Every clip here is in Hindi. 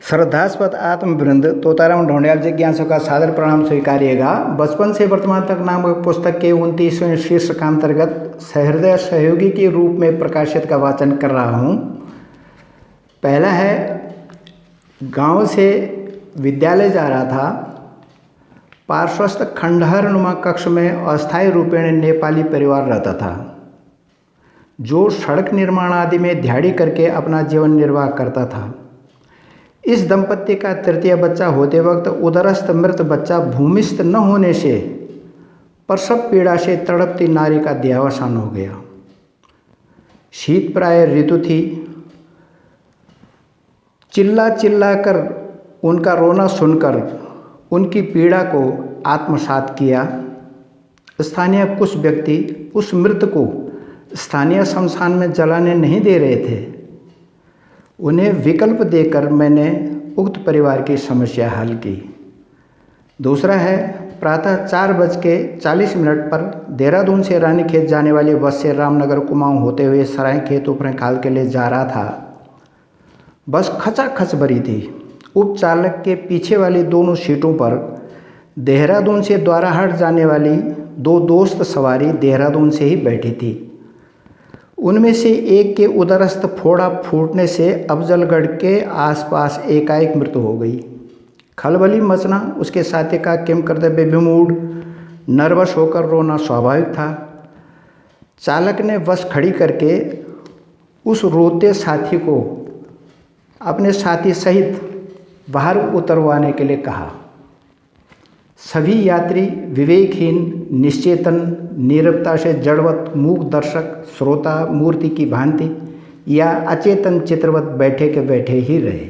श्रद्धास्पद आत्मवृंद तोताराम ढोंडियाल जिज्ञासु का सादर प्रणाम स्वीकारिएगा। बचपन से वर्तमान तक नामक पुस्तक के 29वें शीर्ष का अंतर्गत सहृदय सहयोगी के रूप में प्रकाशित का वाचन कर रहा हूँ। पहला है, गांव से विद्यालय जा रहा था। पार्श्वस्थ खंडहर नुमा कक्ष में अस्थायी रूपेण नेपाली परिवार रहता था, जो सड़क निर्माण आदि में दिहाड़ी करके अपना जीवन निर्वाह करता था। इस दंपत्ति का तृतीय बच्चा होते वक्त उदरस्थ मृत बच्चा भूमिस्थ न होने से प्रसव पीड़ा से तड़पती नारी का देहावसान हो गया। शीत प्राय ऋतु थी। चिल्ला चिल्ला कर उनका रोना सुनकर उनकी पीड़ा को आत्मसात किया। स्थानीय कुछ व्यक्ति उस मृत को स्थानीय शमशान में जलाने नहीं दे रहे थे। उन्हें विकल्प देकर मैंने उक्त परिवार की समस्या हल की। दूसरा है, प्रातः 4:40 पर देहरादून से रानीखेत जाने वाली बस से रामनगर कुमाऊं होते हुए सरायखेत उपरखाल के लिए जा रहा था। बस खचाखच भरी थी। उपचालक के पीछे वाली दोनों सीटों पर देहरादून से द्वाराहाट जाने वाली दो दोस्त सवारी देहरादून से ही बैठी थी। उनमें से एक के उदरस्थ फोड़ा फूटने से अफजलगढ़ के आसपास एकाएक मृत्यु हो गई। खलबली मचना उसके साथी का किम कर्तव्य विमूढ़ नर्वस होकर रोना स्वाभाविक था। चालक ने बस खड़ी करके उस रोते साथी को अपने साथी सहित बाहर उतरवाने के लिए कहा। सभी यात्री विवेकहीन, निश्चेतन, नीरवता से जड़वत मूक दर्शक श्रोता मूर्ति की भांति या अचेतन चित्रवत बैठे के बैठे ही रहे।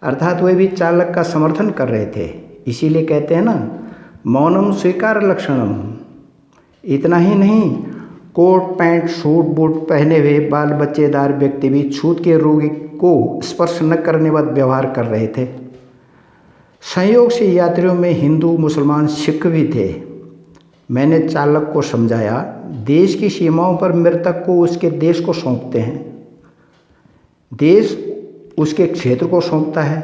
अर्थात वे भी चालक का समर्थन कर रहे थे। इसीलिए कहते हैं ना, मौनम स्वीकार लक्षणम। इतना ही नहीं, कोट पैंट सूट बूट पहने हुए बाल बच्चेदार व्यक्ति भी छूत के रोगी को स्पर्श न करने वाला व्यवहार कर रहे थे। संयोग से यात्रियों में हिंदू, मुसलमान, सिख भी थे। मैंने चालक को समझाया, देश की सीमाओं पर मृतक को उसके देश को सौंपते हैं, देश उसके क्षेत्र को सौंपता है,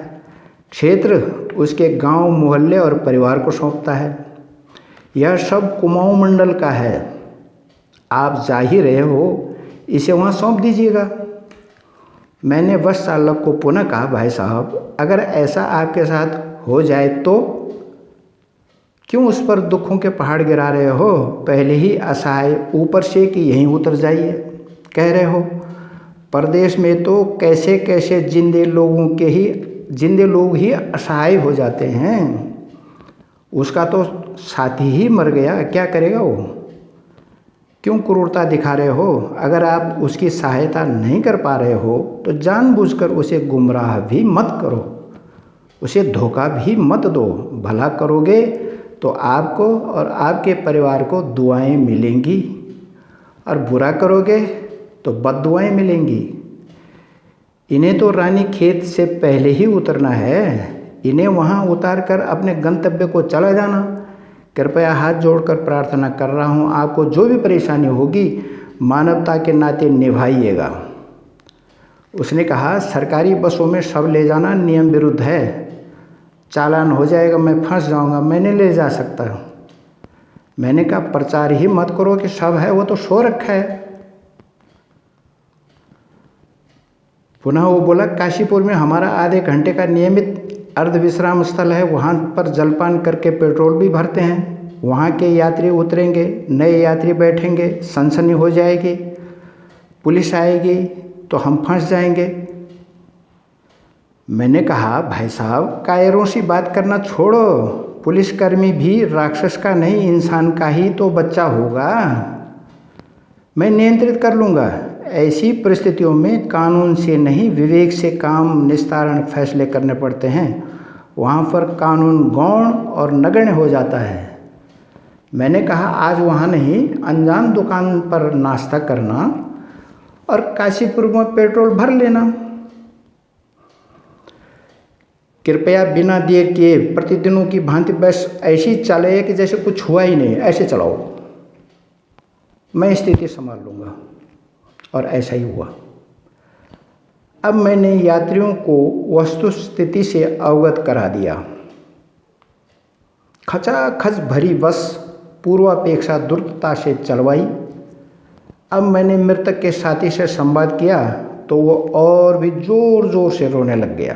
क्षेत्र उसके गांव, मोहल्ले और परिवार को सौंपता है। यह सब कुमाऊं मंडल का है। आप जा ही रहे हो, इसे वहाँ सौंप दीजिएगा। मैंने बस चालक को पुनः कहा, भाई साहब, अगर ऐसा आपके साथ हो जाए तो क्यों उस पर दुखों के पहाड़ गिरा रहे हो? पहले ही असहाय, ऊपर से कि यहीं उतर जाइए कह रहे हो। परदेश में तो कैसे कैसे जिंदे लोग ही असहाय हो जाते हैं। उसका तो साथी ही मर गया, क्या करेगा वो? क्यों क्रूरता दिखा रहे हो? अगर आप उसकी सहायता नहीं कर पा रहे हो तो जानबूझकर उसे गुमराह भी मत करो, उसे धोखा भी मत दो। भला करोगे तो आपको और आपके परिवार को दुआएं मिलेंगी, और बुरा करोगे तो बद्दुआएं मिलेंगी। इन्हें तो रानीखेत से पहले ही उतरना है। इन्हें वहाँ उतार कर अपने गंतव्य को चला जाना। कृपया हाथ जोड़कर प्रार्थना कर रहा हूँ, आपको जो भी परेशानी होगी मानवता के नाते निभाइएगा। उसने कहा, सरकारी बसों में शव ले जाना नियम विरुद्ध है, चालान हो जाएगा, मैं फंस जाऊंगा, मैं नहीं ले जा सकता। मैंने कहा, प्रचार ही मत करो कि शव है, वो तो सो रखा है। पुनः वो बोला, काशीपुर में हमारा आधे घंटे का नियमित अर्ध विश्राम स्थल है, वहाँ पर जलपान करके पेट्रोल भी भरते हैं। वहाँ के यात्री उतरेंगे, नए यात्री बैठेंगे, सनसनी हो जाएगी, पुलिस आएगी तो हम फंस जाएंगे। मैंने कहा, भाई साहब, कायरों सी बात करना छोड़ो। पुलिसकर्मी भी राक्षस का नहीं, इंसान का ही तो बच्चा होगा। मैं नियंत्रित कर लूँगा। ऐसी परिस्थितियों में कानून से नहीं, विवेक से काम निस्तारण फैसले करने पड़ते हैं। वहाँ पर कानून गौण और नगण्य हो जाता है। मैंने कहा, आज वहाँ नहीं, अनजान दुकान पर नाश्ता करना और काशीपुर में पेट्रोल भर लेना। कृपया बिना देर किए प्रतिदिनों की भांति बस ऐसी चलाइए कि जैसे कुछ हुआ ही नहीं, ऐसे चलाओ, मैं स्थिति संभाल लूँगा। और ऐसा ही हुआ। अब मैंने यात्रियों को वस्तुस्थिति से अवगत करा दिया। खचाखच भरी बस पूर्वापेक्षा द्रुतता से चलवाई। अब मैंने मृतक के साथी से संवाद किया तो वो और भी जोर जोर से रोने लग गया।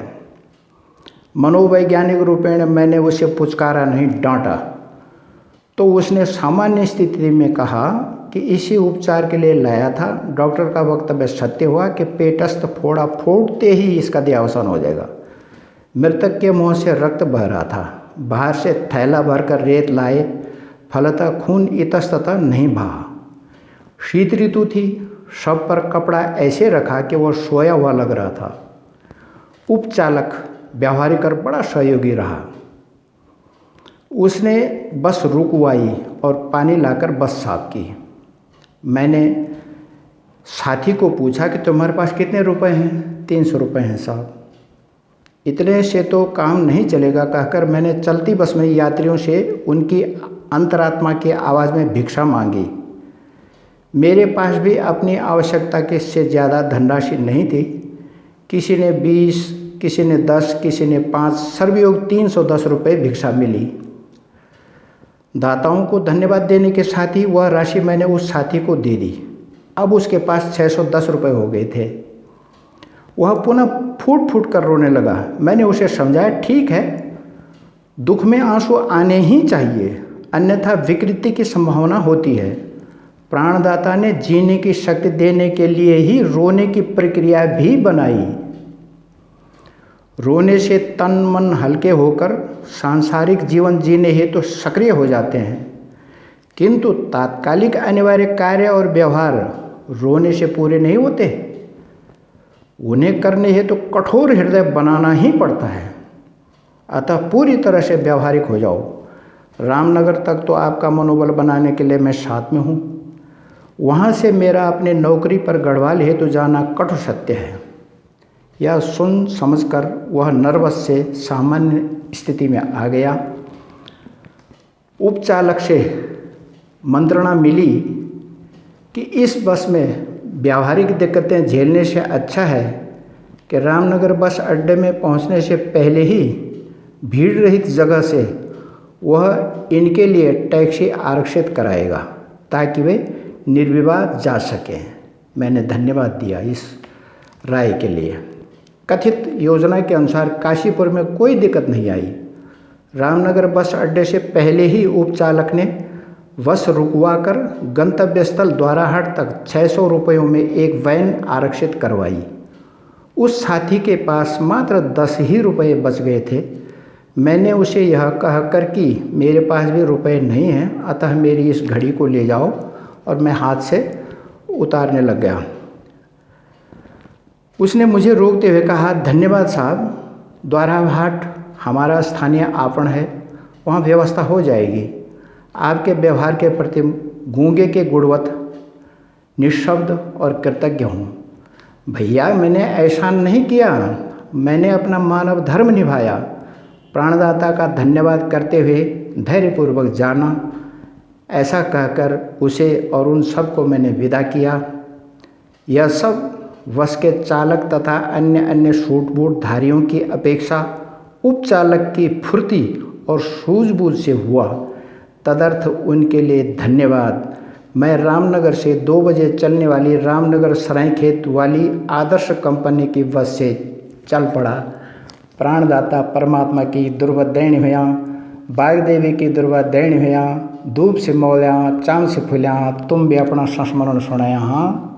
मनोवैज्ञानिक रूपेण मैंने उसे पुचकारा नहीं, डांटा। तो उसने सामान्य स्थिति में कहा कि इसी उपचार के लिए लाया था। डॉक्टर का वक्तव्य सत्य हुआ कि पेटस्थ फोड़ा फोड़ते ही इसका देहावसान हो जाएगा। मृतक के मुंह से रक्त बह रहा था। बाहर से थैला भरकर रेत लाए, फलतः खून इतस्ततः नहीं बहा। शीत ऋतु थी। शव पर कपड़ा ऐसे रखा कि वह सोया हुआ लग रहा था। उपचालक व्यावहारिक और बड़ा सहयोगी रहा। उसने बस रुकवाई और पानी लाकर बस साफ की। मैंने साथी को पूछा कि तुम्हारे पास कितने रुपए हैं? 300 रुपये हैं साहब। इतने से तो काम नहीं चलेगा, कहकर मैंने चलती बस में यात्रियों से उनकी अंतरात्मा की आवाज़ में भिक्षा मांगी। मेरे पास भी अपनी आवश्यकता के से ज़्यादा धनराशि नहीं थी। किसी ने 20, किसी ने 10, किसी ने 5, सर्वयोग 310 रुपये भिक्षा मिली। दाताओं को धन्यवाद देने के साथ ही वह राशि मैंने उस साथी को दे दी। अब उसके पास 610 रुपये हो गए थे। वह पुनः फूट फूट कर रोने लगा। मैंने उसे समझाया, ठीक है, दुख में आंसू आने ही चाहिए, अन्यथा विकृति की संभावना होती है। प्राणदाता ने जीने की शक्ति देने के लिए ही रोने की प्रक्रिया भी बनाई। रोने से तन मन हल्के होकर सांसारिक जीवन जीने हेतु तो सक्रिय हो जाते हैं, किंतु तात्कालिक अनिवार्य कार्य और व्यवहार रोने से पूरे नहीं होते। उन्हें करने हेतु तो कठोर हृदय बनाना ही पड़ता है। अतः पूरी तरह से व्यवहारिक हो जाओ। रामनगर तक तो आपका मनोबल बनाने के लिए मैं साथ में हूँ। वहाँ से मेरा अपने नौकरी पर गढ़वाल हेतु जाना कठोर सत्य है। यह सुन समझकर वह नर्वस से सामान्य स्थिति में आ गया। उपचालक से मंत्रणा मिली कि इस बस में व्यावहारिक दिक्कतें झेलने से अच्छा है कि रामनगर बस अड्डे में पहुंचने से पहले ही भीड़ रहित जगह से वह इनके लिए टैक्सी आरक्षित कराएगा ताकि वे निर्विवाद जा सकें। मैंने धन्यवाद दिया इस राय के लिए। कथित योजना के अनुसार काशीपुर में कोई दिक्कत नहीं आई। रामनगर बस अड्डे से पहले ही उपचालक ने बस रुकवाकर गंतव्य स्थल द्वाराहाट तक 600 रुपयों में एक वैन आरक्षित करवाई। उस साथी के पास मात्र 10 ही रुपये बच गए थे। मैंने उसे यह कहकर कि मेरे पास भी रुपए नहीं हैं, अतः मेरी इस घड़ी को ले जाओ, और मैं हाथ से उतारने लग गया। उसने मुझे रोकते हुए कहा, धन्यवाद साहब, द्वाराहाट हमारा स्थानीय आपण है, वहाँ व्यवस्था हो जाएगी। आपके व्यवहार के प्रति गूंगे के गुणवत निःशब्द और कृतज्ञ हूँ। भैया, मैंने ऐसा नहीं किया, मैंने अपना मानव धर्म निभाया। प्राणदाता का धन्यवाद करते हुए धैर्यपूर्वक जाना। ऐसा कहकर उसे और उन सब को मैंने विदा किया। यह सब बस के चालक तथा अन्य सूट-बूट धारियों की अपेक्षा उपचालक की फुर्ती और सूझबूझ से हुआ। तदर्थ उनके लिए धन्यवाद। मैं रामनगर से 2 बजे चलने वाली रामनगर सरायखेत वाली आदर्श कंपनी की बस से चल पड़ा। प्राणदाता परमात्मा की दुर्वदैण हुआ, बागदेवी की दुर्वदैण हुआ, धूप से मौल्या, चांद से फुल्या, तुम भी अपना संस्मरण सुनाया। हाँ।